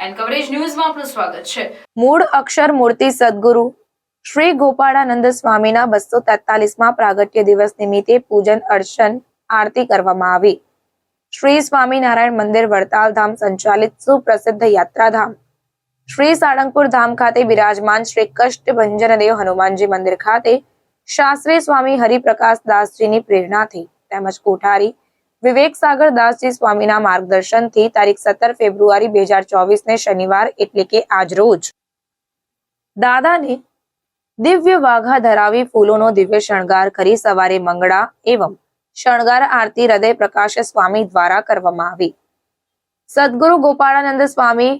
And coverage ન્યૂઝમાં આપનું સ્વાગત છે। મૂળ અક્ષર મૂર્તિ સદગુરુ શ્રી ગોપાળાનંદ સ્વામીના 243મા પ્રાગટ્ય દિવસ નિમિત્તે પૂજન અર્ચન આરતી કરવામાં આવી। શ્રી સ્વામિનારાયણ મંદિર વડતાલ ધામ સંચાલિત સુપ્રસિદ્ધ યાત્રાધામ શ્રી સાળંગપુર ધામ ખાતે બિરાજમાન શ્રી કષ્ટભંજન દેવ હનુમાનજી મંદિર ખાતે શાસ્ત્રી સ્વામી હરિપ્રકાશ દાસજીની પ્રેરણાથી તેમજ કોઠારી વિવેક સાગર દાસજી સ્વામીના માર્ગદર્શનથી તારીખ 17 ફેબ્રુઆરી 2024 શનિવાર એટલે કે આજ રોજ દાદાને દિવ્ય વાઘા ધરાવી ફૂલોનો દિવ્ય શણગાર કરી સવારે મંગળા એવં શણગાર આરતી હૃદય પ્રકાશ સ્વામી દ્વારા કરવામાં આવી। સદગુરુ ગોપાળાનંદ સ્વામી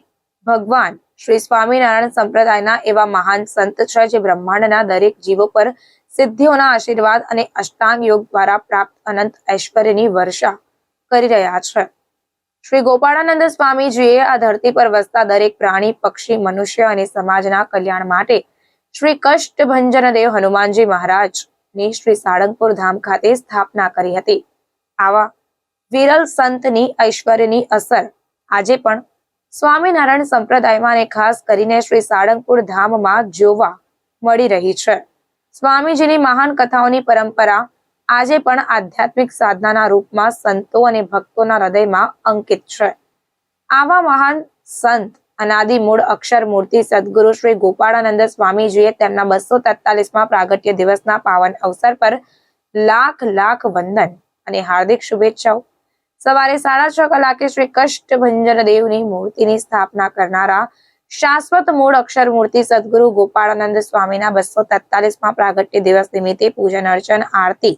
ભગવાન શ્રી સ્વામિનારાયણ સંપ્રદાયના એવા મહાન સંત છે જે બ્રહ્માંડના દરેક જીવો પર સિદ્ધિઓના આશીર્વાદ અને અષ્ટાંગ યોગ દ્વારા પ્રાપ્ત અનંત ઐશ્વર્યની વર્ષા કરી રહ્યા છે। શ્રી ગોપાળાનંદ સ્વામીજીએ આ ધરતી પર વસતા દરેક પ્રાણી પક્ષી મનુષ્ય અને સમાજના કલ્યાણ માટે શ્રી કષ્ટભંજન દેવ હનુમાનજી મહારાજની શ્રી સાળંગપુર ધામ ખાતે સ્થાપના કરી હતી। આવા વિરલ સંતની ઐશ્વર્યની અસર આજે પણ સ્વામિનારાયણ સંપ્રદાયમાં અને ખાસ કરીને શ્રી સાળંગપુર ધામમાં જોવા મળી રહી છે। સ્વામીજીની મહાન કથાઓની પરંપરા આજે પણ આધ્યાત્મિક સાધનાના રૂપમાં સંતો અને ભક્તોના હૃદયમાં અંકિત છે। આવા મહાન સંત અનાદિ મૂળ અક્ષર મૂર્તિ સદગુરુ શ્રી ગોપાળાનંદ સ્વામીજીએ તેમના 243મા પ્રાગટ્ય દિવસના પાવન અવસર પર લાખ લાખ વંદન અને હાર્દિક શુભેચ્છાઓ। સવારે 6:30 કલાકે શ્રી કષ્ટભંજન દેવની મૂર્તિની સ્થાપના કરનારા શાશ્વત મૂળ અક્ષર મૂર્તિ સદગુરુ ગોપાળાનંદ સ્વામીના 243મા પ્રાગટ્ય દિવસ નિમિત્તે પૂજન અર્ચન આરતી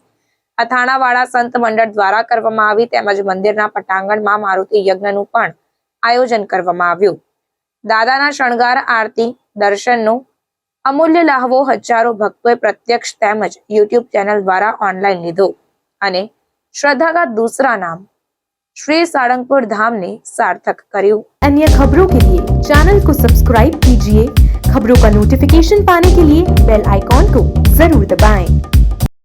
અથાણાવાળા સંત મંડળ દ્વારા કરવામાં આવી તેમજ મંદિરના પટાંગણમાં મારુતિ યજ્ઞનું પણ આયોજન કરવામાં આવ્યું। દાદાના શણગાર આરતી દર્શનનો અમૂલ્ય લાહવો હજારો ભક્તોએ પ્રત્યક્ષ તેમજ યુટ્યુબ ચેનલ દ્વારા ઓનલાઈન લીધો અને श्रद्धा का दूसरा नाम श्री सारंगपुर धाम ने सार्थक करियो। अन्य खबरों के लिए चैनल को सब्सक्राइब कीजिए। खबरों का नोटिफिकेशन पाने के लिए बेल आइकॉन को जरूर दबाएं।